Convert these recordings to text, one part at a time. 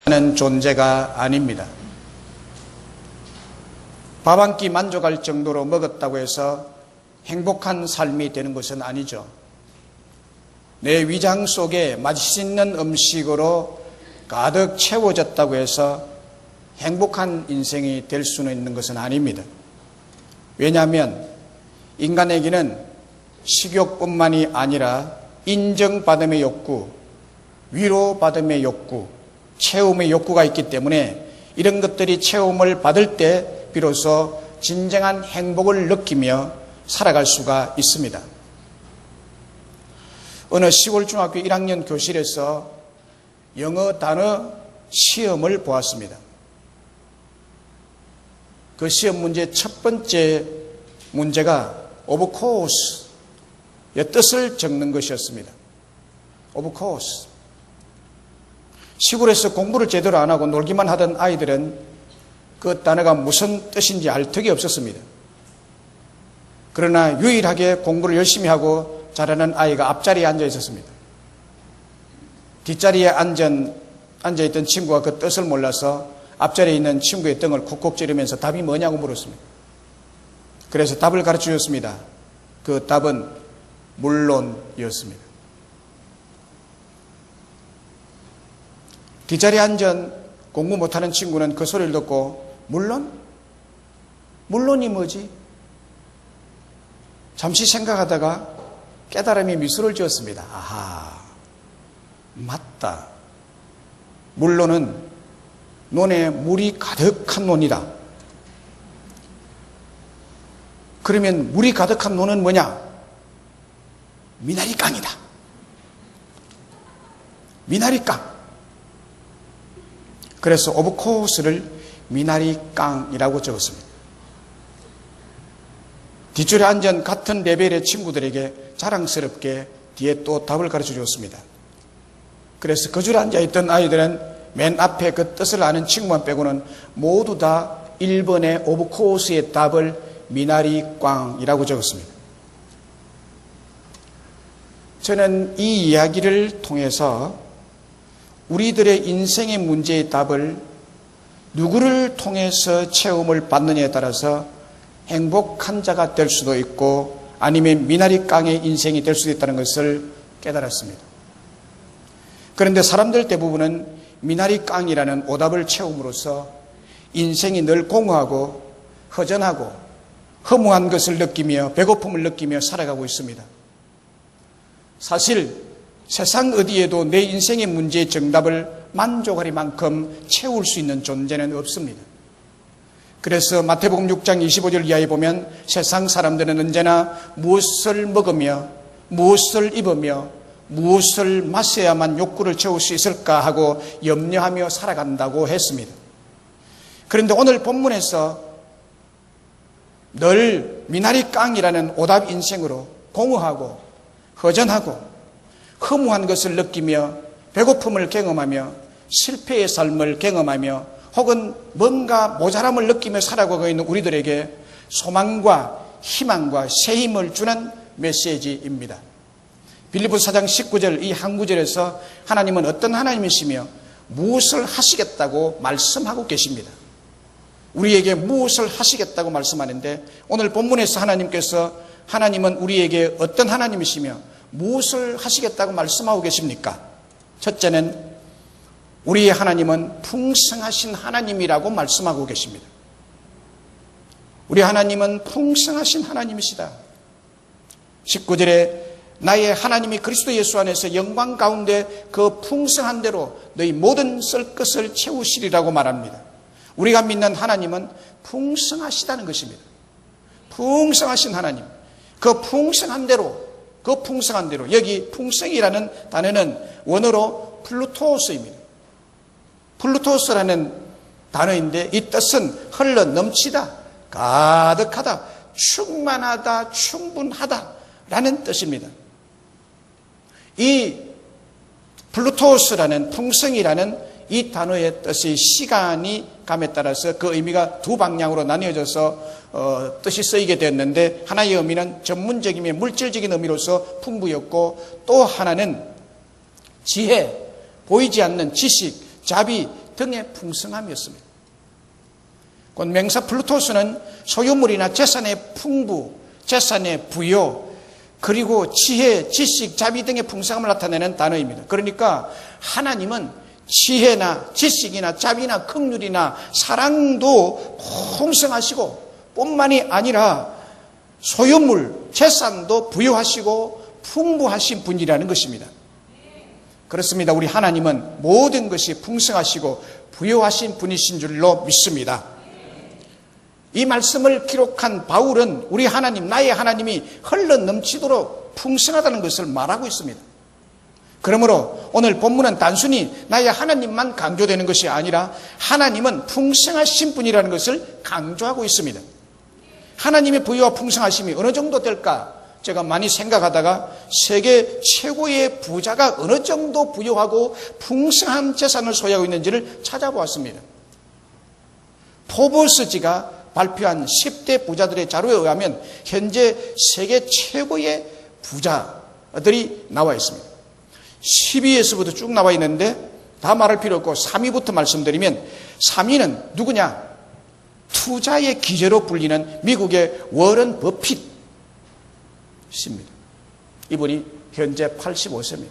하는 존재가 아닙니다. 밥 한 끼 만족할 정도로 먹었다고 해서 행복한 삶이 되는 것은 아니죠. 내 위장 속에 맛있는 음식으로 가득 채워졌다고 해서 행복한 인생이 될 수는 있는 것은 아닙니다. 왜냐하면 인간에게는 식욕뿐만이 아니라 인정받음의 욕구, 위로받음의 욕구, 체험의 욕구가 있기 때문에 이런 것들이 체험을 받을 때 비로소 진정한 행복을 느끼며 살아갈 수가 있습니다. 어느 시골 중학교 1학년 교실에서 영어 단어 시험을 보았습니다. 그 시험 문제 첫 번째 문제가 of course의 뜻을 적는 것이었습니다. of course. 시골에서 공부를 제대로 안 하고 놀기만 하던 아이들은 그 단어가 무슨 뜻인지 알 턱이 없었습니다. 그러나 유일하게 공부를 열심히 하고 잘하는 아이가 앞자리에 앉아 있었습니다. 뒷자리에 앉아있던 친구가 그 뜻을 몰라서 앞자리에 있는 친구의 등을 콕콕 찌르면서 답이 뭐냐고 물었습니다. 그래서 답을 가르쳐 줬습니다. 그 답은 물론이었습니다. 뒷자리에 앉은 공부 못하는 친구는 그 소리를 듣고 물론? 물론이 뭐지? 잠시 생각하다가 깨달음이 미소를 지었습니다. 아하, 맞다. 물론은 논에 물이 가득한 논이다. 그러면 물이 가득한 논은 뭐냐? 미나리깡이다. 미나리깡. 그래서 of course를 미나리깡이라고 적었습니다. 뒷줄에 앉은 같은 레벨의 친구들에게 자랑스럽게 뒤에 또 답을 가르쳐 주었습니다. 그래서 그 줄에 앉아있던 아이들은 맨 앞에 그 뜻을 아는 친구만 빼고는 모두 다 1번의 of course의 답을 미나리꽝이라고 적었습니다. 저는 이 이야기를 통해서 우리들의 인생의 문제의 답을 누구를 통해서 체험을 받느냐에 따라서 행복한 자가 될 수도 있고 아니면 미나리깡의 인생이 될 수도 있다는 것을 깨달았습니다. 그런데 사람들 대부분은 미나리깡이라는 오답을 채움으로써 인생이 늘 공허하고 허전하고 허무한 것을 느끼며 배고픔을 느끼며 살아가고 있습니다. 사실 세상 어디에도 내 인생의 문제의 정답을 만족할 만큼 채울 수 있는 존재는 없습니다. 그래서 마태복음 6장 25절 이하에 보면 세상 사람들은 언제나 무엇을 먹으며 무엇을 입으며 무엇을 마셔야만 욕구를 채울 수 있을까 하고 염려하며 살아간다고 했습니다. 그런데 오늘 본문에서 늘 미나리깡이라는 오답 인생으로 공허하고 허전하고 허무한 것을 느끼며 배고픔을 경험하며 실패의 삶을 경험하며 혹은 뭔가 모자람을 느끼며 살아가고 있는 우리들에게 소망과 희망과 새 힘을 주는 메시지입니다. 빌립보서 4장 19절 이 한 구절에서 하나님은 어떤 하나님이시며 무엇을 하시겠다고 말씀하고 계십니다. 우리에게 무엇을 하시겠다고 말씀하는데 오늘 본문에서 하나님은 우리에게 어떤 하나님이시며 무엇을 하시겠다고 말씀하고 계십니까? 첫째는 우리의 하나님은 풍성하신 하나님이라고 말씀하고 계십니다. 우리 하나님은 풍성하신 하나님이시다. 19절에 나의 하나님이 그리스도 예수 안에서 영광 가운데 그 풍성한 대로 너희 모든 쓸 것을 채우시리라고 말합니다. 우리가 믿는 하나님은 풍성하시다는 것입니다. 풍성하신 하나님. 그 풍성한 대로 여기 풍성이라는 단어는 원어로 플루토스입니다. 플루토스라는 단어인데 이 뜻은 흘러 넘치다, 가득하다, 충만하다, 충분하다라는 뜻입니다. 이 플루토스라는 풍성이라는 이 단어의 뜻이 시간이 감에 따라서 그 의미가 두 방향으로 나뉘어져서 뜻이 쓰이게 되었는데 하나의 의미는 전문적이며 물질적인 의미로서 풍부였고 또 하나는 지혜, 보이지 않는 지식, 자비, 등의 풍성함이었습니다. 곧 명사 플루토스는 소유물이나 재산의 풍부, 재산의 부요, 그리고 지혜, 지식, 자비 등의 풍성함을 나타내는 단어입니다. 그러니까 하나님은 지혜나 지식이나 자비나 긍휼이나 사랑도 풍성하시고 뿐만이 아니라 소유물, 재산도 부유하시고 풍부하신 분이라는 것입니다. 그렇습니다. 우리 하나님은 모든 것이 풍성하시고 부유하신 분이신 줄로 믿습니다. 이 말씀을 기록한 바울은 우리 하나님, 나의 하나님이 흘러 넘치도록 풍성하다는 것을 말하고 있습니다. 그러므로 오늘 본문은 단순히 나의 하나님만 강조되는 것이 아니라 하나님은 풍성하신 분이라는 것을 강조하고 있습니다. 하나님의 부유와 풍성하심이 어느 정도 될까? 제가 많이 생각하다가 세계 최고의 부자가 어느 정도 부유하고 풍성한 재산을 소유하고 있는지를 찾아보았습니다. 포브스지가 발표한 10대 부자들의 자료에 의하면 현재 세계 최고의 부자들이 나와 있습니다. 10위에서부터 쭉 나와 있는데 다 말할 필요 없고 3위부터 말씀드리면 3위는 누구냐? 투자의 기재로 불리는 미국의 워런 버핏입니다. 이분이 현재 85세입니다.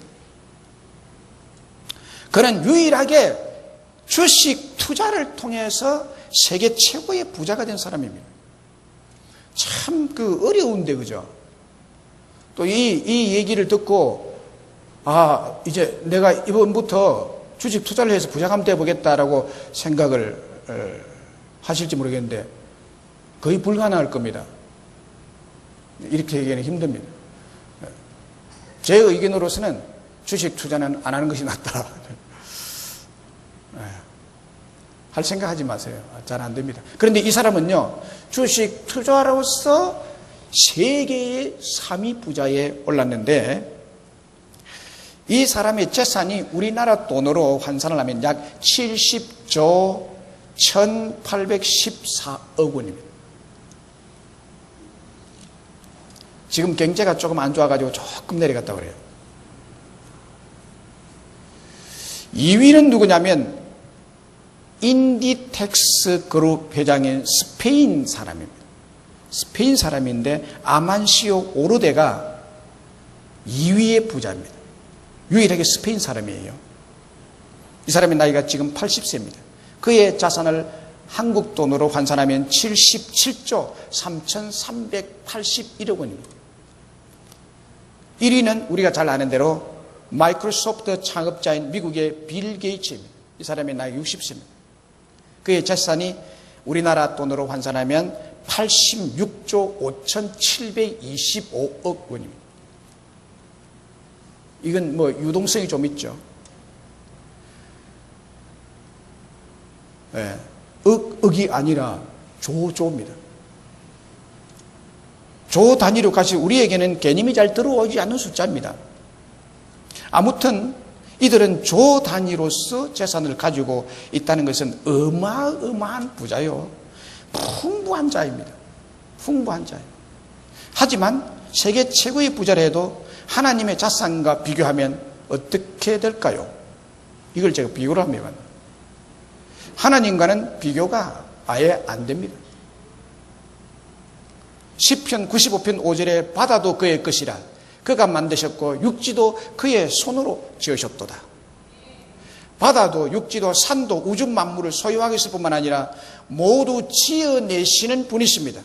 그는 유일하게 주식 투자를 통해서 세계 최고의 부자가 된 사람입니다. 참 어려운데, 그죠? 또 이 얘기를 듣고, 이제 내가 이번부터 주식 투자를 해서 부자가 되어보겠다라고 생각을 하실지 모르겠는데, 거의 불가능할 겁니다. 이렇게 얘기하는 힘듭니다. 제 의견으로서는 주식 투자는 안 하는 것이 낫다. 할 생각 하지 마세요. 잘 안 됩니다. 그런데 이 사람은요, 주식 투자로서 세계의 3위 부자에 올랐는데, 이 사람의 재산이 우리나라 돈으로 환산을 하면 약 70조 1814억 원입니다. 지금 경제가 조금 안 좋아가지고 조금 내려갔다고 그래요. 2위는 누구냐면 인디텍스 그룹 회장인 스페인 사람입니다. 스페인 사람인데 아만시오 오르데가 2위의 부자입니다. 유일하게 스페인 사람이에요. 이 사람의 나이가 지금 80세입니다. 그의 자산을 한국 돈으로 환산하면 77조 3,381억 원입니다. 1위는 우리가 잘 아는 대로 마이크로소프트 창업자인 미국의 빌 게이츠입니다. 이 사람의 나이 60세입니다. 그의 재산이 우리나라 돈으로 환산하면 86조 5,725억 원입니다. 이건 유동성이 좀 있죠. 네. 억이 아니라 조입니다. 조 단위로 가시 우리에게는 개념이 잘 들어오지 않는 숫자입니다. 아무튼 이들은 조 단위로서 재산을 가지고 있다는 것은 어마어마한 부자요. 풍부한 자입니다. 풍부한 자예요. 하지만 세계 최고의 부자라 해도 하나님의 자산과 비교하면 어떻게 될까요? 이걸 제가 비교를 합니다. 하나님과는 비교가 아예 안 됩니다. 시편 95편 5절에 바다도 그의 것이라 그가 만드셨고 육지도 그의 손으로 지으셨도다. 바다도 육지도 산도 우주 만물을 소유하고 있을 뿐만 아니라 모두 지어내시는 분이십니다.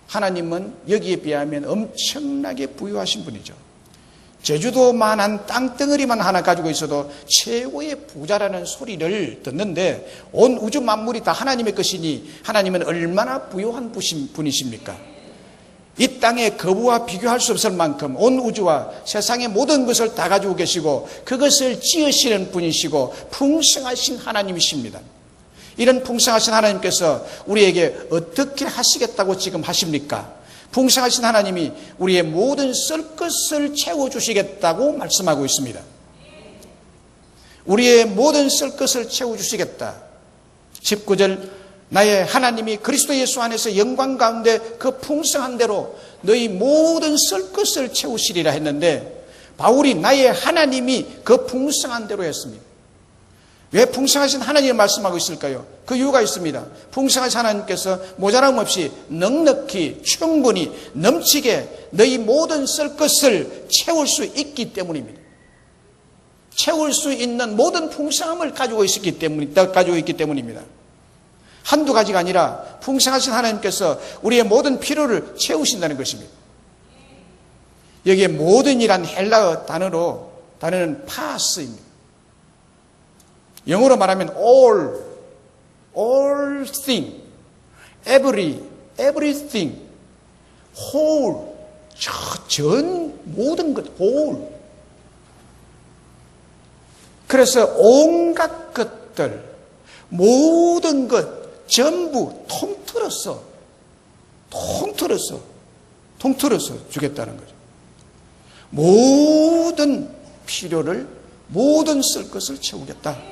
하나님은 여기에 비하면 엄청나게 부유하신 분이죠. 제주도만한 땅덩어리만 하나 가지고 있어도 최고의 부자라는 소리를 듣는데 온 우주 만물이 다 하나님의 것이니 하나님은 얼마나 부유한 분이십니까? 이 땅의 거부와 비교할 수 없을 만큼 온 우주와 세상의 모든 것을 다 가지고 계시고 그것을 지으시는 분이시고 풍성하신 하나님이십니다. 이런 풍성하신 하나님께서 우리에게 어떻게 하시겠다고 지금 하십니까? 풍성하신 하나님이 우리의 모든 쓸 것을 채워주시겠다고 말씀하고 있습니다. 우리의 모든 쓸 것을 채워주시겠다. 19절 나의 하나님이 그리스도 예수 안에서 영광 가운데 그 풍성한 대로 너희 모든 쓸 것을 채우시리라 했는데 바울이 나의 하나님이 그 풍성한 대로 했습니다. 왜 풍성하신 하나님을 말씀하고 있을까요? 그 이유가 있습니다. 풍성하신 하나님께서 모자람 없이 넉넉히 충분히 넘치게 너희 모든 쓸 것을 채울 수 있기 때문입니다. 채울 수 있는 모든 풍성함을 가지고 있기 때문입니다. 한두 가지가 아니라 풍성하신 하나님께서 우리의 모든 필요를 채우신다는 것입니다. 여기에 모든이란 헬라어 단어는 파스입니다. 영어로 말하면 all thing, everything, whole, 전 모든 것, whole. 그래서 온갖 것들, 모든 것, 전부 통틀어서 주겠다는 거죠. 모든 필요를, 모든 쓸 것을 채우겠다.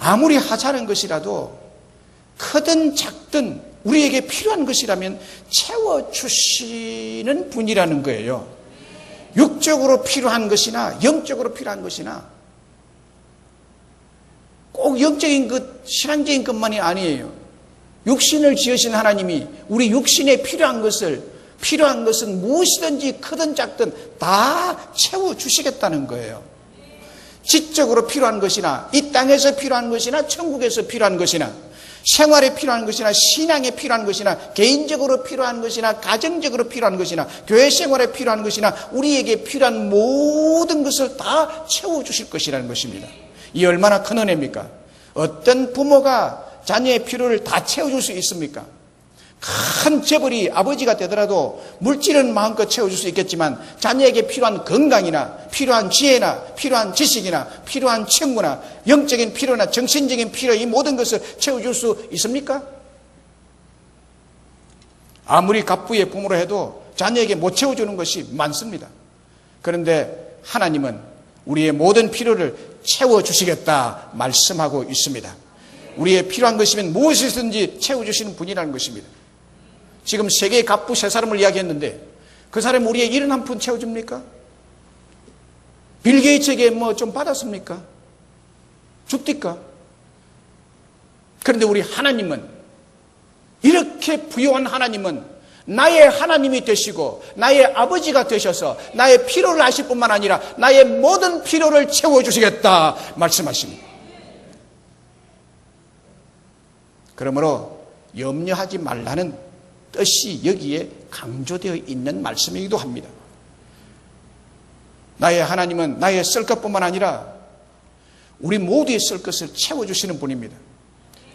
아무리 하찮은 것이라도 크든 작든 우리에게 필요한 것이라면 채워주시는 분이라는 거예요. 육적으로 필요한 것이나 영적으로 필요한 것이나 꼭 영적인 것, 신앙적인 것만이 아니에요. 육신을 지으신 하나님이 우리 육신에 필요한 것은 무엇이든지 크든 작든 다 채워주시겠다는 거예요. 지적으로 필요한 것이나 이 땅에서 필요한 것이나 천국에서 필요한 것이나 생활에 필요한 것이나 신앙에 필요한 것이나 개인적으로 필요한 것이나 가정적으로 필요한 것이나 교회 생활에 필요한 것이나 우리에게 필요한 모든 것을 다 채워주실 것이라는 것입니다. 이 얼마나 큰 은혜입니까? 어떤 부모가 자녀의 필요를 다 채워줄 수 있습니까? 큰 재벌이 아버지가 되더라도 물질은 마음껏 채워줄 수 있겠지만 자녀에게 필요한 건강이나 필요한 지혜나 필요한 지식이나 필요한 친구나 영적인 필요나 정신적인 필요, 이 모든 것을 채워줄 수 있습니까? 아무리 갑부의 부모로 해도 자녀에게 못 채워주는 것이 많습니다. 그런데 하나님은 우리의 모든 필요를 채워주시겠다 말씀하고 있습니다. 우리의 필요한 것이면 무엇이든지 채워주시는 분이라는 것입니다. 지금 세계의 갑부 세 사람을 이야기했는데 그 사람이 우리의 일은 한 푼 채워줍니까? 빌 게이츠에게 뭐 좀 받았습니까? 줍니까? 그런데 우리 하나님은, 이렇게 부유한 하나님은 나의 하나님이 되시고 나의 아버지가 되셔서 나의 필요를 아실 뿐만 아니라 나의 모든 필요를 채워주시겠다 말씀하십니다. 그러므로 염려하지 말라는 뜻이 여기에 강조되어 있는 말씀이기도 합니다. 나의 하나님은 나의 쓸 것뿐만 아니라 우리 모두의 쓸 것을 채워주시는 분입니다.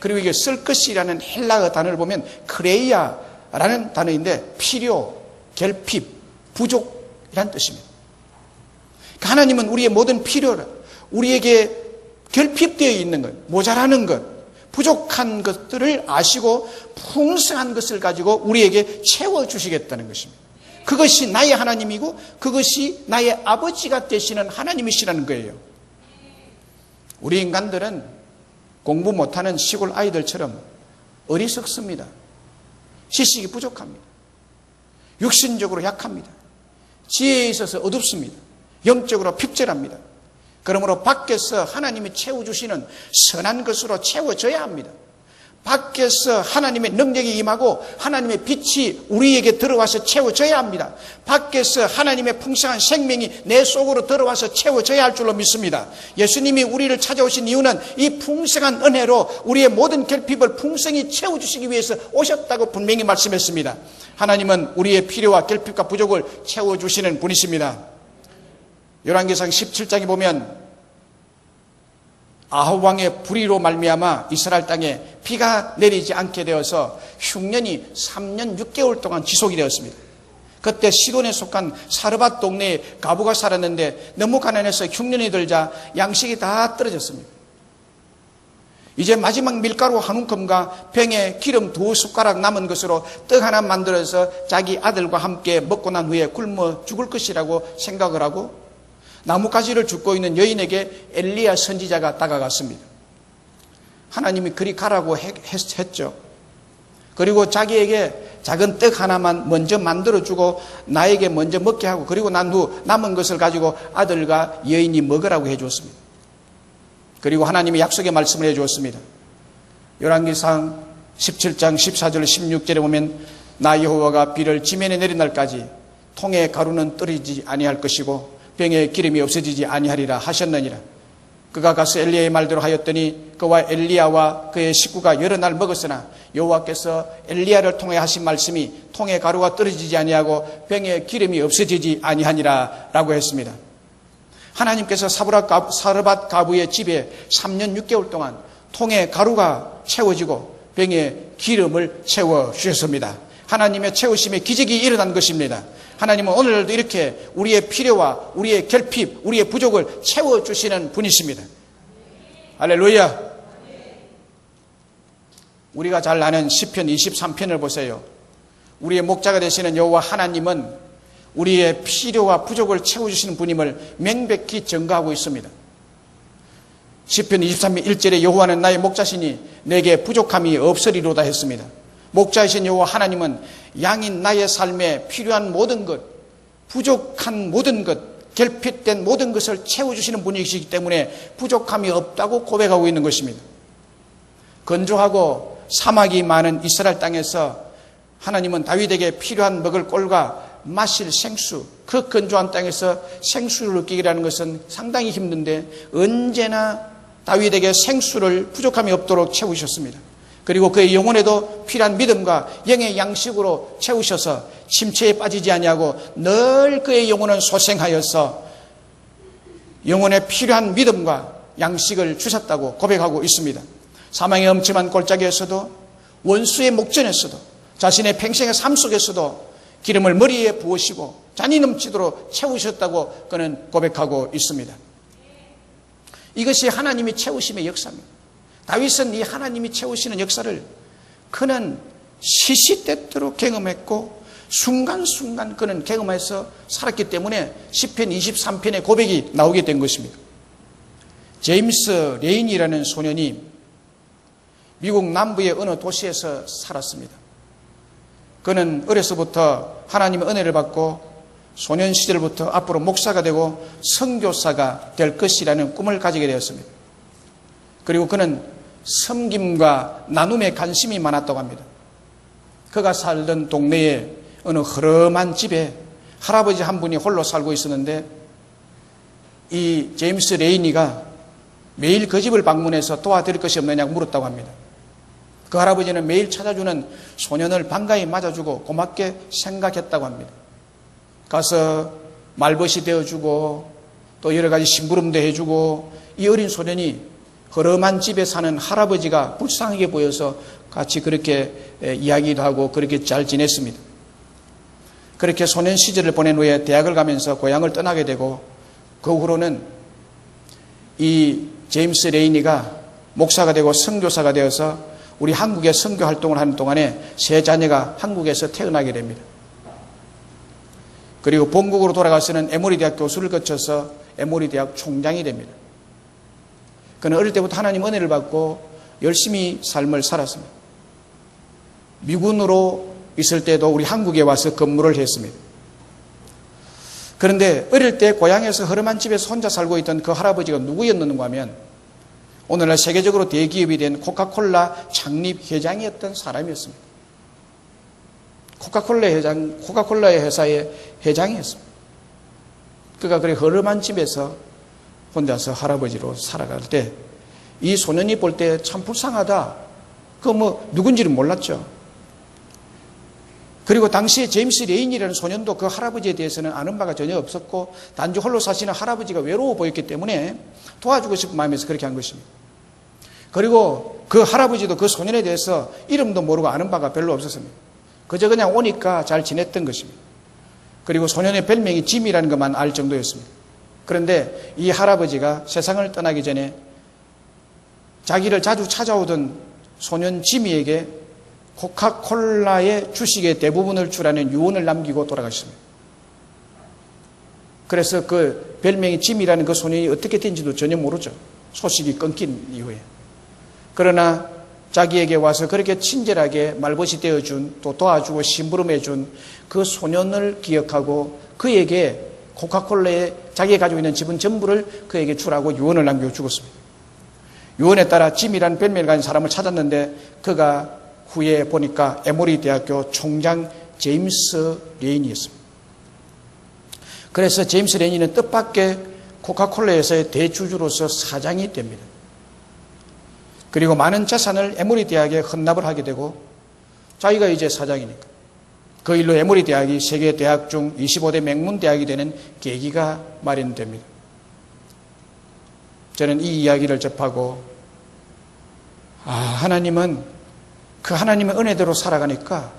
그리고 이게 쓸 것이라는 헬라어 단어를 보면 크레이아라는 단어인데 필요, 결핍, 부족이라는 뜻입니다. 하나님은 우리의 모든 필요를, 우리에게 결핍되어 있는 것, 모자라는 것, 부족한 것들을 아시고 풍성한 것을 가지고 우리에게 채워주시겠다는 것입니다. 그것이 나의 하나님이고 그것이 나의 아버지가 되시는 하나님이시라는 거예요. 우리 인간들은 공부 못하는 시골 아이들처럼 어리석습니다. 지식이 부족합니다. 육신적으로 약합니다. 지혜에 있어서 어둡습니다. 영적으로 핍절합니다. 그러므로 밖에서 하나님이 채워주시는 선한 것으로 채워져야 합니다. 밖에서 하나님의 능력이 임하고 하나님의 빛이 우리에게 들어와서 채워져야 합니다. 밖에서 하나님의 풍성한 생명이 내 속으로 들어와서 채워져야 할 줄로 믿습니다. 예수님이 우리를 찾아오신 이유는 이 풍성한 은혜로 우리의 모든 결핍을 풍성히 채워주시기 위해서 오셨다고 분명히 말씀했습니다. 하나님은 우리의 필요와 결핍과 부족을 채워주시는 분이십니다. 열왕기상 17장에 보면 아합 왕의 불의로 말미암아 이스라엘 땅에 비가 내리지 않게 되어서 흉년이 3년 6개월 동안 지속이 되었습니다. 그때 시돈에 속한 사르밧 동네에 가부가 살았는데 너무 가난해서 흉년이 들자 양식이 다 떨어졌습니다. 이제 마지막 밀가루 한 움큼과 병에 기름 2숟가락 남은 것으로 떡 하나 만들어서 자기 아들과 함께 먹고 난 후에 굶어 죽을 것이라고 생각을 하고 나뭇가지를 줍고 있는 여인에게 엘리야 선지자가 다가갔습니다. 하나님이 그리 가라고 했죠. 그리고 자기에게 작은 떡 하나만 먼저 만들어주고 나에게 먼저 먹게 하고 그리고 난 후 남은 것을 가지고 아들과 여인이 먹으라고 해줬습니다. 그리고 하나님이 약속의 말씀을 해주었습니다. 열왕기상 17장 14절 16절에 보면 나 여호와가 비를 지면에 내린 날까지 통에 가루는 떨어지지 아니할 것이고 병에 기름이 없어지지 아니하리라 하셨느니라. 그가 가서 엘리야의 말대로 하였더니 그와 엘리야와 그의 식구가 여러 날 먹었으나 여호와께서 엘리야를 통해 하신 말씀이 통에 가루가 떨어지지 아니하고 병에 기름이 없어지지 아니하니라 라고 했습니다. 하나님께서 사르밧 가부의 집에 3년 6개월 동안 통에 가루가 채워지고 병에 기름을 채워주셨습니다. 하나님의 채우심의 기적이 일어난 것입니다. 하나님은 오늘도 이렇게 우리의 필요와 우리의 결핍, 우리의 부족을 채워주시는 분이십니다. 할렐루야. 우리가 잘 아는 시편 23편을 보세요. 우리의 목자가 되시는 여호와 하나님은 우리의 필요와 부족을 채워주시는 분임을 명백히 증거하고 있습니다. 시편 23편 1절에 여호와는 나의 목자시니 내게 부족함이 없으리로다 했습니다. 목자이신 여호와 하나님은 양인 나의 삶에 필요한 모든 것, 부족한 모든 것, 결핍된 모든 것을 채워주시는 분이시기 때문에 부족함이 없다고 고백하고 있는 것입니다. 건조하고 사막이 많은 이스라엘 땅에서 하나님은 다윗에게 필요한 먹을 꼴과 마실 생수, 그 건조한 땅에서 생수를 느끼기라는 것은 상당히 힘든데 언제나 다윗에게 생수를 부족함이 없도록 채우셨습니다. 그리고 그의 영혼에도 필요한 믿음과 영의 양식으로 채우셔서 침체에 빠지지 아니하고 늘 그의 영혼은 소생하여서 영혼에 필요한 믿음과 양식을 주셨다고 고백하고 있습니다. 사망의 엄침한 골짜기에서도 원수의 목전에서도 자신의 평생의 삶 속에서도 기름을 머리에 부으시고 잔이 넘치도록 채우셨다고 그는 고백하고 있습니다. 이것이 하나님이 채우심의 역사입니다. 다윗은 이 하나님이 채우시는 역사를 그는 시시때때로 경험했고 순간순간 그는 경험해서 살았기 때문에 시편 23편의 고백이 나오게 된 것입니다. 제임스 레인이라는 소년이 미국 남부의 어느 도시에서 살았습니다. 그는 어려서부터 하나님의 은혜를 받고 소년 시절부터 앞으로 목사가 되고 선교사가 될 것이라는 꿈을 가지게 되었습니다. 그리고 그는 섬김과 나눔에 관심이 많았다고 합니다. 그가 살던 동네에 어느 허름한 집에 할아버지 한 분이 홀로 살고 있었는데 이 제임스 레이니가 매일 그 집을 방문해서 도와드릴 것이 없느냐고 물었다고 합니다. 그 할아버지는 매일 찾아주는 소년을 반가이 맞아주고 고맙게 생각했다고 합니다. 가서 말벗이 되어주고 또 여러 가지 심부름도 해주고 이 어린 소년이 허름한 집에 사는 할아버지가 불쌍하게 보여서 같이 그렇게 이야기도 하고 그렇게 잘 지냈습니다. 그렇게 소년 시절을 보낸 후에 대학을 가면서 고향을 떠나게 되고 그 후로는 이 제임스 레이니가 목사가 되고 선교사가 되어서 우리 한국에 선교 활동을 하는 동안에 세 자녀가 한국에서 태어나게 됩니다. 그리고 본국으로 돌아가서는 에모리 대학 교수를 거쳐서 에모리 대학 총장이 됩니다. 그는 어릴 때부터 하나님 은혜를 받고 열심히 삶을 살았습니다. 미군으로 있을 때도 우리 한국에 와서 근무를 했습니다. 그런데 어릴 때 고향에서 허름한 집에서 혼자 살고 있던 그 할아버지가 누구였는가 하면 오늘날 세계적으로 대기업이 된 코카콜라 창립 회장이었던 사람이었습니다. 코카콜라의 회사의 회장이었습니다. 그가 그래 허름한 집에서 혼자서 할아버지로 살아갈 때 이 소년이 볼 때 참 불쌍하다. 누군지는 몰랐죠. 그리고 당시에 제임스 레인이라는 소년도 그 할아버지에 대해서는 아는 바가 전혀 없었고 단지 홀로 사시는 할아버지가 외로워 보였기 때문에 도와주고 싶은 마음에서 그렇게 한 것입니다. 그리고 그 할아버지도 그 소년에 대해서 이름도 모르고 아는 바가 별로 없었습니다. 그저 그냥 오니까 잘 지냈던 것입니다. 그리고 소년의 별명이 짐이라는 것만 알 정도였습니다. 그런데 이 할아버지가 세상을 떠나기 전에 자기를 자주 찾아오던 소년 지미에게 코카콜라의 주식의 대부분을 주라는 유언을 남기고 돌아가셨습니다. 그래서 그 별명이 짐이라는 그 소년이 어떻게 된지도 전혀 모르죠. 소식이 끊긴 이후에. 그러나 자기에게 와서 그렇게 친절하게 말벗이 되어준 또 도와주고 심부름해준 그 소년을 기억하고 그에게 코카콜라에 자기가 가지고 있는 지분 전부를 그에게 주라고 유언을 남겨 죽었습니다. 유언에 따라 짐이라는 별명을 가진 사람을 찾았는데 그가 후에 보니까 에모리 대학교 총장 제임스 레인이었습니다. 그래서 제임스 레인은 뜻밖의 코카콜라에서의 대주주로서 사장이 됩니다. 그리고 많은 재산을 에모리 대학에 헌납을 하게 되고 자기가 이제 사장이니까 그 일로 에모리 대학이 세계 대학 중 25대 명문 대학이 되는 계기가 마련됩니다. 저는 이 이야기를 접하고 하나님은 그 하나님의 은혜대로 살아가니까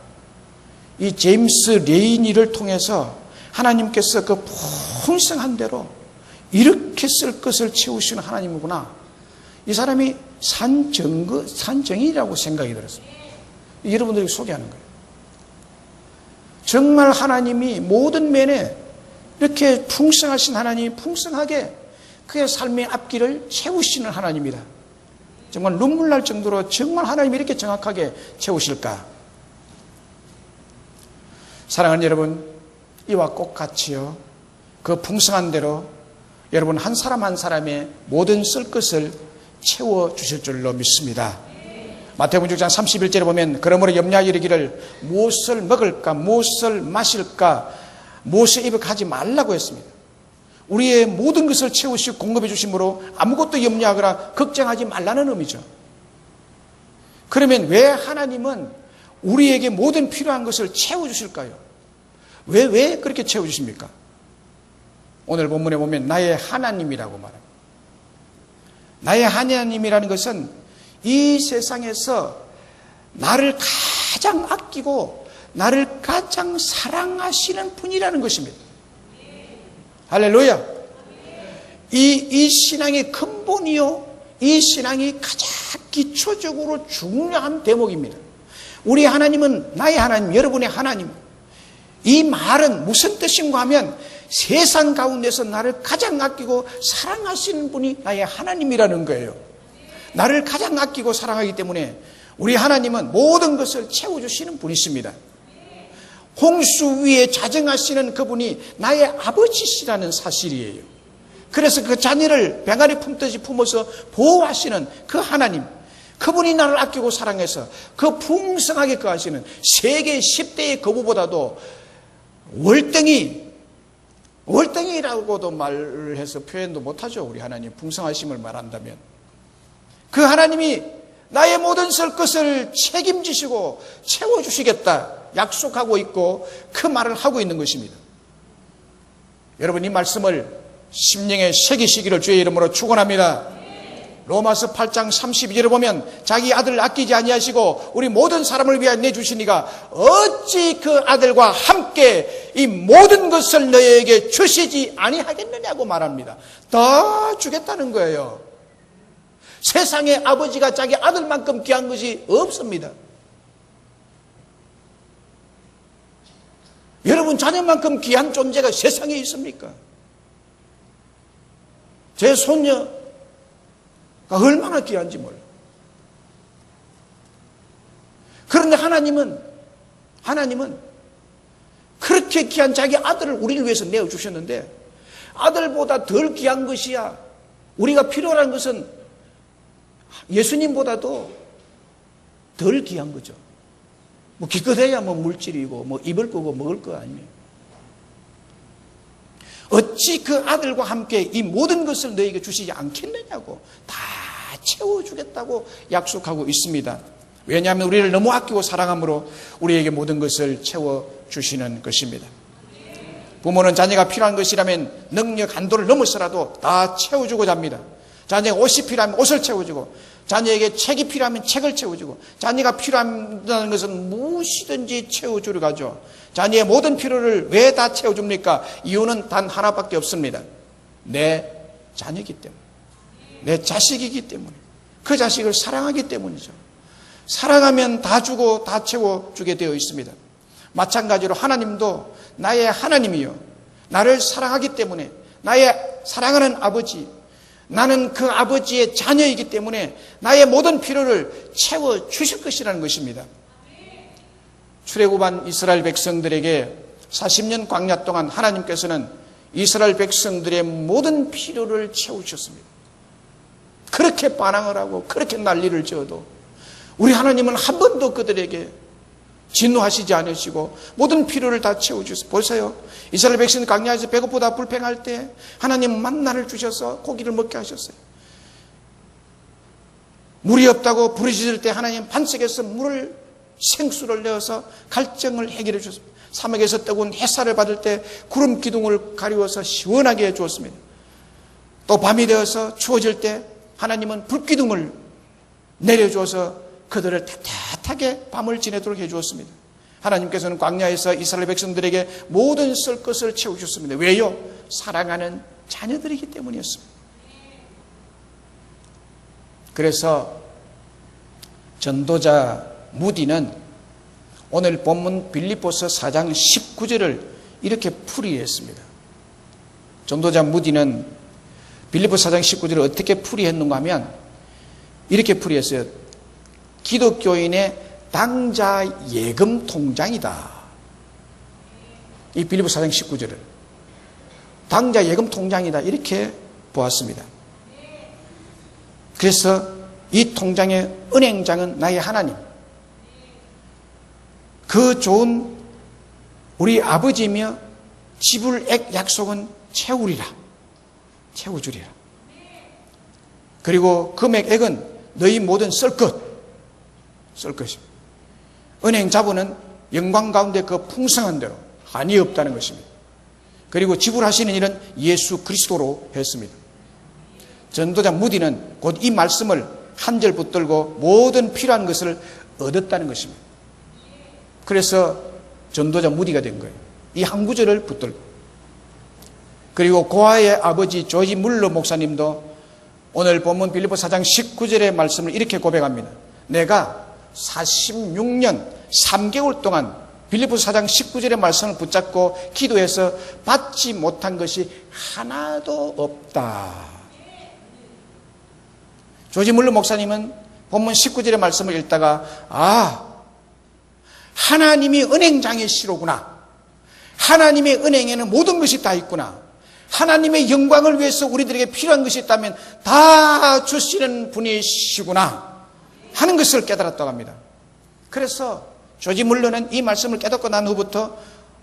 이 제임스 레이니를 통해서 하나님께서 그 풍성한 대로 이렇게 쓸 것을 채우시는 하나님이구나. 이 사람이 산정인이라고 생각이 들었어요. 여러분들에게 소개하는 거예요. 정말 하나님이 모든 면에 이렇게 풍성하신 하나님이 풍성하게 그의 삶의 앞길을 채우시는 하나님이다. 정말 눈물 날 정도로 정말 하나님이 이렇게 정확하게 채우실까? 사랑하는 여러분, 이와 똑같이요. 그 풍성한 대로 여러분 한 사람 한 사람의 모든 쓸 것을 채워주실 줄로 믿습니다. 마태복음 6장 31절에 보면 그러므로 염려하여 이르기를 무엇을 먹을까 무엇을 마실까 무엇을 입을까 하지 말라고 했습니다. 우리의 모든 것을 채우시고 공급해 주심으로 아무것도 염려하거나 걱정하지 말라는 의미죠. 그러면 왜 하나님은 우리에게 모든 필요한 것을 채워주실까요? 왜 그렇게 채워주십니까? 오늘 본문에 보면 나의 하나님이라고 말합니다. 나의 하나님이라는 것은 이 세상에서 나를 가장 아끼고 나를 가장 사랑하시는 분이라는 것입니다. 할렐루야. 이 신앙의 근본이요. 이 신앙이 가장 기초적으로 중요한 대목입니다. 우리 하나님은 나의 하나님, 여러분의 하나님. 이 말은 무슨 뜻인가 하면 세상 가운데서 나를 가장 아끼고 사랑하시는 분이 나의 하나님이라는 거예요. 나를 가장 아끼고 사랑하기 때문에 우리 하나님은 모든 것을 채워주시는 분이십니다. 홍수 위에 자정하시는 그분이 나의 아버지시라는 사실이에요. 그래서 그 자녀를 병아리 품듯이 품어서 보호하시는 그 하나님, 그분이 나를 아끼고 사랑해서 그 풍성하게 거하시는 세계 10대의 거부보다도 월등이라고도 말을 해서 표현도 못하죠. 우리 하나님 풍성하심을 말한다면 그 하나님이 나의 모든 쓸 것을 책임지시고 채워주시겠다 약속하고 있고 그 말을 하고 있는 것입니다. 여러분 이 말씀을 심령에 새기시기를 주의 이름으로 축원합니다. 로마서 8장 32절에 보면 자기 아들을 아끼지 아니하시고 우리 모든 사람을 위하여 내주시니가 어찌 그 아들과 함께 이 모든 것을 너희에게 주시지 아니하겠느냐고 말합니다. 다 주겠다는 거예요. 세상에 아버지가 자기 아들만큼 귀한 것이 없습니다. 여러분 자녀만큼 귀한 존재가 세상에 있습니까? 제 손녀가 얼마나 귀한지 몰라요. 그런데 하나님은 그렇게 귀한 자기 아들을 우리를 위해서 내어주셨는데 아들보다 덜 귀한 것이야. 우리가 필요한 것은 예수님보다도 덜 귀한 거죠. 뭐 기껏해야 뭐 물질이고 뭐 입을 거고 먹을 거 아니에요. 어찌 그 아들과 함께 이 모든 것을 너에게 주시지 않겠느냐고 다 채워주겠다고 약속하고 있습니다. 왜냐하면 우리를 너무 아끼고 사랑함으로 우리에게 모든 것을 채워주시는 것입니다. 부모는 자녀가 필요한 것이라면 능력 한도를 넘어서라도 다 채워주고자 합니다. 자녀가 옷이 필요하면 옷을 채워주고 자녀에게 책이 필요하면 책을 채워주고 자녀가 필요하다는 것은 무엇이든지 채워주려고 하죠. 자녀의 모든 필요를 왜 다 채워줍니까? 이유는 단 하나밖에 없습니다. 내 자녀이기 때문에, 내 자식이기 때문에, 그 자식을 사랑하기 때문이죠. 사랑하면 다 주고 다 채워주게 되어 있습니다. 마찬가지로 하나님도 나의 하나님이요, 나를 사랑하기 때문에 나의 사랑하는 아버지, 나는 그 아버지의 자녀이기 때문에 나의 모든 필요를 채워주실 것이라는 것입니다. 출애굽한 이스라엘 백성들에게 40년 광야 동안 하나님께서는 이스라엘 백성들의 모든 필요를 채우셨습니다. 그렇게 반항을 하고 그렇게 난리를 지어도 우리 하나님은 한 번도 그들에게 진노하시지 않으시고 모든 필요를 다 채워주세요. 보세요. 이스라엘 백성 광야에서 배고프다 불평할 때 하나님 만나를 주셔서 고기를 먹게 하셨어요. 물이 없다고 부르짖을 때 하나님 반석에서 생수를 내어서 갈증을 해결해 주셨습니다. 사막에서 뜨거운 햇살을 받을 때 구름 기둥을 가리워서 시원하게 해주었습니다. 또 밤이 되어서 추워질 때 하나님은 불기둥을 내려주어서 그들을 따뜻하게 밤을 지내도록 해주었습니다. 하나님께서는 광야에서 이스라엘 백성들에게 모든 쓸 것을 채워주셨습니다. 왜요? 사랑하는 자녀들이기 때문이었습니다. 그래서 전도자 무디는 오늘 본문 빌립보서 4장 19절을 이렇게 풀이했습니다. 전도자 무디는 빌립보서 4장 19절을 어떻게 풀이했는가 하면 이렇게 풀이했어요. 기독교인의 당자 예금 통장이다. 이 빌립보서 4장 19절을 당자 예금 통장이다 이렇게 보았습니다. 그래서 이 통장의 은행장은 나의 하나님, 그 좋은 우리 아버지며 지불액 약속은 채우리라, 채워주리라. 그리고 금액액은 너희 모든 쓸 것입니다. 은행 자본은 영광 가운데 그 풍성한 대로 한이 없다는 것입니다. 그리고 지불하시는 일은 예수 그리스도로 했습니다. 전도자 무디는 곧 이 말씀을 한 절 붙들고 모든 필요한 것을 얻었다는 것입니다. 그래서 전도자 무디가 된 거예요. 이 한 구절을 붙들고. 그리고 고아의 아버지 조지 물러 목사님도 오늘 본문 빌립보서 4장 19절의 말씀을 이렇게 고백합니다. 내가 46년 3개월 동안 빌립보서 4장 19절의 말씀을 붙잡고 기도해서 받지 못한 것이 하나도 없다. 조지 물러 목사님은 본문 19절의 말씀을 읽다가 하나님이 은행장이시로구나. 하나님의 은행에는 모든 것이 다 있구나. 하나님의 영광을 위해서 우리들에게 필요한 것이 있다면 다 주시는 분이시구나 하는 것을 깨달았다고 합니다. 그래서 조지 물러는 이 말씀을 깨닫고 난 후부터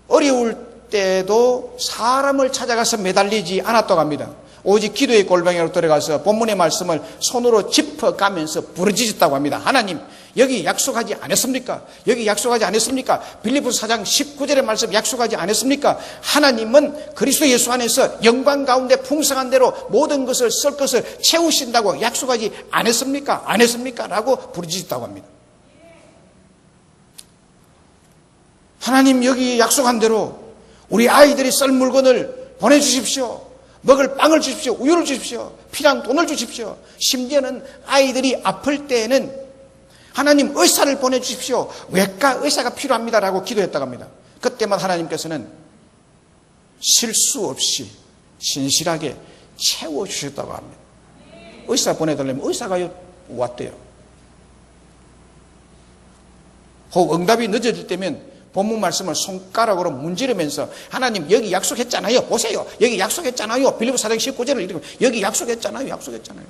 어려울 때도 사람을 찾아가서 매달리지 않았다고 합니다. 오직 기도의 골방으로 들어가서 본문의 말씀을 손으로 짚어가면서 부르짖었다고 합니다. 하나님, 여기 약속하지 않았습니까? 여기 약속하지 않았습니까? 빌립보서 4장 19절의 말씀 약속하지 않았습니까? 하나님은 그리스도 예수 안에서 영광 가운데 풍성한 대로 모든 것을 쓸 것을 채우신다고 약속하지 않았습니까? 안 했습니까? 라고 부르짖었다고 합니다. 하나님, 여기 약속한 대로 우리 아이들이 쓸 물건을 보내주십시오. 먹을 빵을 주십시오. 우유를 주십시오. 필요한 돈을 주십시오. 심지어는 아이들이 아플 때에는 하나님 의사를 보내주십시오. 외과 의사가 필요합니다라고 기도했다고 합니다. 그때만 하나님께서는 실수 없이 신실하게 채워주셨다고 합니다. 의사 보내달라면 의사가 왔대요. 혹 응답이 늦어질 때면 본문 말씀을 손가락으로 문지르면서 하나님 여기 약속했잖아요. 보세요. 여기 약속했잖아요. 빌립보서 4장 19절을 읽으면 여기 약속했잖아요. 약속했잖아요.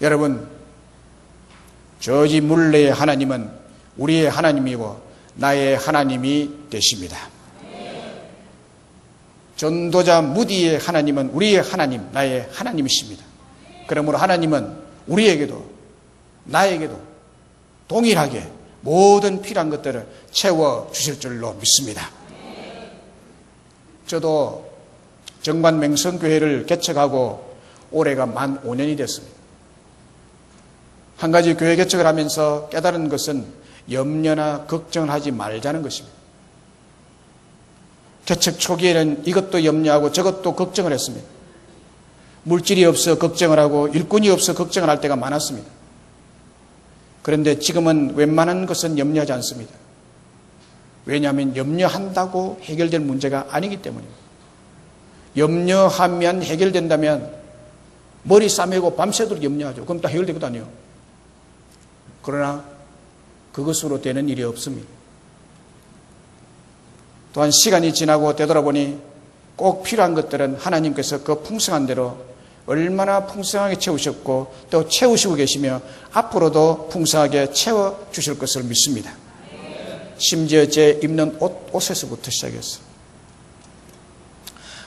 여러분, 조지 물레의 하나님은 우리의 하나님이고 나의 하나님이 되십니다. 전도자 무디의 하나님은 우리의 하나님, 나의 하나님이십니다. 그러므로 하나님은 우리에게도 나에게도 동일하게 모든 필요한 것들을 채워주실 줄로 믿습니다. 저도 정관맹성교회를 개척하고 올해가 만 5년이 됐습니다. 한 가지 교회 개척을 하면서 깨달은 것은 염려나 걱정을 하지 말자는 것입니다. 개척 초기에는 이것도 염려하고 저것도 걱정을 했습니다. 물질이 없어 걱정을 하고 일꾼이 없어 걱정을 할 때가 많았습니다. 그런데 지금은 웬만한 것은 염려하지 않습니다. 왜냐하면 염려한다고 해결될 문제가 아니기 때문입니다. 염려하면 해결된다면 머리 싸매고 밤새도록 염려하죠. 그럼 또 해결될 것도 아니에요. 그러나 그것으로 되는 일이 없습니다. 또한 시간이 지나고 되돌아보니 꼭 필요한 것들은 하나님께서 그 풍성한 대로 얼마나 풍성하게 채우셨고 또 채우시고 계시며 앞으로도 풍성하게 채워주실 것을 믿습니다. 심지어 제 입는 옷에서부터 시작해서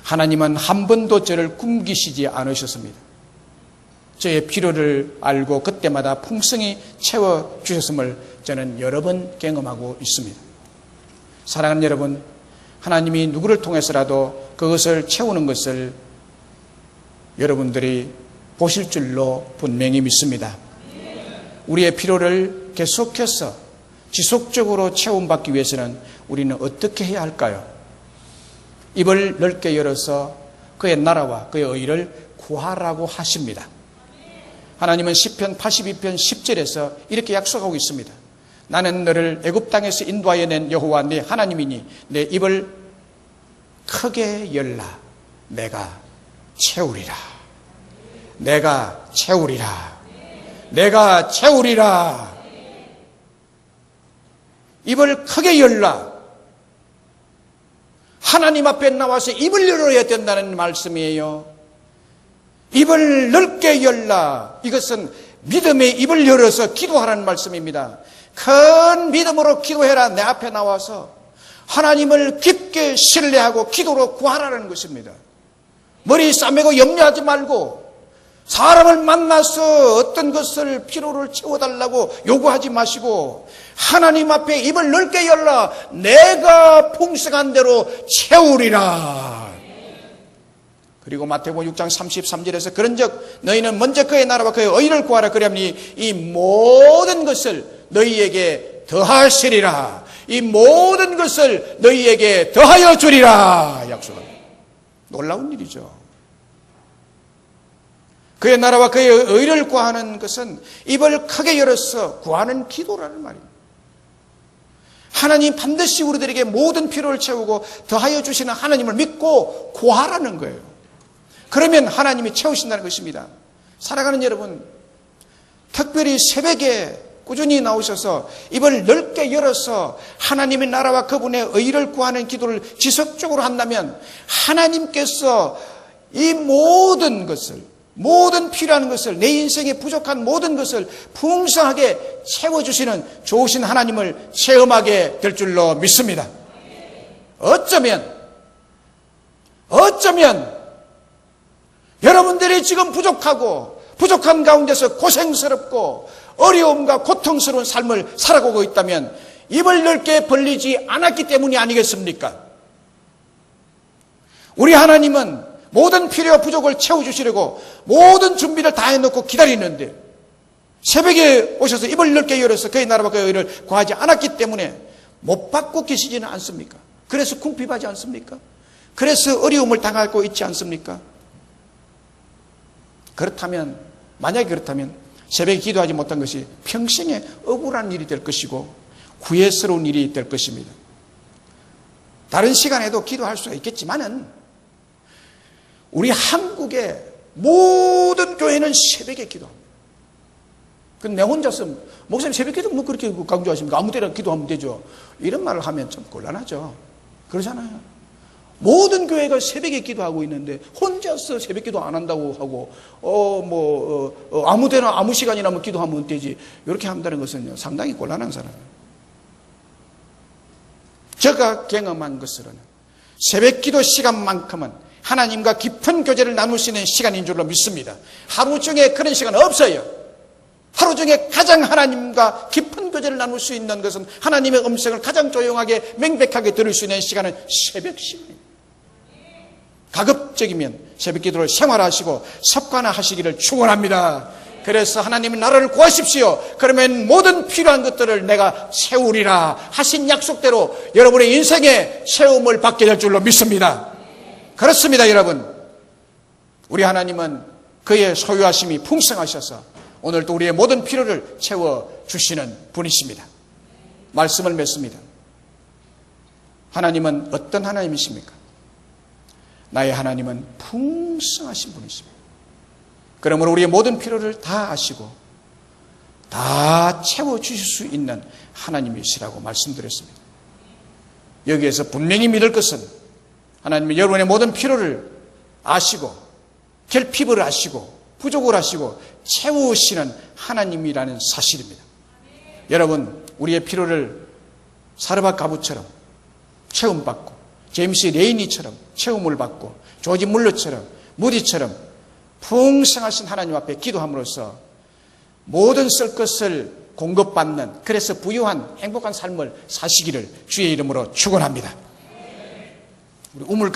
하나님은 한 번도 저를 굶기시지 않으셨습니다. 저의 필요를 알고 그때마다 풍성히 채워주셨음을 저는 여러 번 경험하고 있습니다. 사랑하는 여러분, 하나님이 누구를 통해서라도 그것을 채우는 것을 여러분들이 보실 줄로 분명히 믿습니다. 우리의 필요를 계속해서 지속적으로 채움받기 위해서는 우리는 어떻게 해야 할까요? 입을 넓게 열어서 그의 나라와 그의 의를 구하라고 하십니다. 하나님은 시편 82편 10절에서 이렇게 약속하고 있습니다. 나는 너를 애굽 땅에서 인도하여 낸 여호와 네 하나님이니 내 입을 크게 열라 내가 채우리라. 내가 채우리라. 내가 채우리라. 입을 크게 열라. 하나님 앞에 나와서 입을 열어야 된다는 말씀이에요. 입을 넓게 열라. 이것은 믿음의 입을 열어서 기도하라는 말씀입니다. 큰 믿음으로 기도해라. 내 앞에 나와서 하나님을 깊게 신뢰하고 기도로 구하라는 것입니다. 머리 싸매고 염려하지 말고 사람을 만나서 어떤 것을 필요를 채워달라고 요구하지 마시고 하나님 앞에 입을 넓게 열라. 내가 풍성한 대로 채우리라. 그리고 마태복음 6장 33절에서 그런즉 너희는 먼저 그의 나라와 그의 의를 구하라. 그리하면 이 모든 것을 너희에게 더하시리라. 이 모든 것을 너희에게 더하여 주리라. 약속합니다. 놀라운 일이죠. 그의 나라와 그의 의를 구하는 것은 입을 크게 열어서 구하는 기도라는 말입니다. 하나님 반드시 우리들에게 모든 필요를 채우고 더하여 주시는 하나님을 믿고 구하라는 거예요. 그러면 하나님이 채우신다는 것입니다. 사랑하는 여러분, 특별히 새벽에 꾸준히 나오셔서 입을 넓게 열어서 하나님의 나라와 그분의 의를 구하는 기도를 지속적으로 한다면 하나님께서 이 모든 것을, 모든 필요한 것을, 내 인생에 부족한 모든 것을 풍성하게 채워주시는 좋으신 하나님을 체험하게 될 줄로 믿습니다. 어쩌면 여러분들이 지금 부족한 가운데서 고생스럽고 어려움과 고통스러운 삶을 살아가고 있다면 입을 넓게 벌리지 않았기 때문이 아니겠습니까? 우리 하나님은 모든 필요와 부족을 채워주시려고 모든 준비를 다 해놓고 기다리는데 새벽에 오셔서 입을 넓게 열어서 그의 나라와 그의 의를 구하지 않았기 때문에 못 받고 계시지는 않습니까? 그래서 궁핍하지 않습니까? 그래서 어려움을 당하고 있지 않습니까? 만약에 그렇다면 새벽에 기도하지 못한 것이 평생에 억울한 일이 될 것이고 후회스러운 일이 될 것입니다. 다른 시간에도 기도할 수가 있겠지만은 우리 한국의 모든 교회는 새벽에 기도합니다. 내 혼자서 목사님 새벽 기도 뭐 그렇게 강조하십니까? 아무 때나 기도하면 되죠. 이런 말을 하면 좀 곤란하죠. 그러잖아요. 모든 교회가 새벽에 기도하고 있는데 혼자서 새벽 기도 안 한다고 하고 아무 데나 아무 시간이나 뭐 기도하면 되지. 이렇게 한다는 것은 상당히 곤란한 사람이에요. 제가 경험한 것으로는 새벽 기도 시간만큼은 하나님과 깊은 교제를 나눌 수 있는 시간인 줄로 믿습니다. 하루 중에 그런 시간 없어요. 하루 중에 가장 하나님과 깊은 교제를 나눌 수 있는 것은 하나님의 음성을 가장 조용하게 명백하게 들을 수 있는 시간은 새벽 시간입니다. 가급적이면 새벽 기도를 생활하시고 습관화하시기를 축원합니다. 그래서 하나님의 나라를 구하십시오. 그러면 모든 필요한 것들을 내가 채우리라 하신 약속대로 여러분의 인생에 채움을 받게 될 줄로 믿습니다. 그렇습니다, 여러분. 우리 하나님은 그의 소유하심이 풍성하셔서 오늘도 우리의 모든 필요를 채워주시는 분이십니다. 말씀을 맺습니다. 하나님은 어떤 하나님이십니까? 나의 하나님은 풍성하신 분이십니다. 그러므로 우리의 모든 필요를 다 아시고 다 채워주실 수 있는 하나님이시라고 말씀드렸습니다. 여기에서 분명히 믿을 것은 하나님은 여러분의 모든 필요를 아시고 결핍을 아시고 부족을 아시고 채우시는 하나님이라는 사실입니다. 여러분, 우리의 필요를 사르밧 가부처럼 체험받고 제임스 레이니처럼 체험을 받고 조지 물러처럼 무디처럼 풍성하신 하나님 앞에 기도함으로써 모든 쓸 것을 공급받는, 그래서 부유한 행복한 삶을 사시기를 주의 이름으로 축원합니다. 우리 우물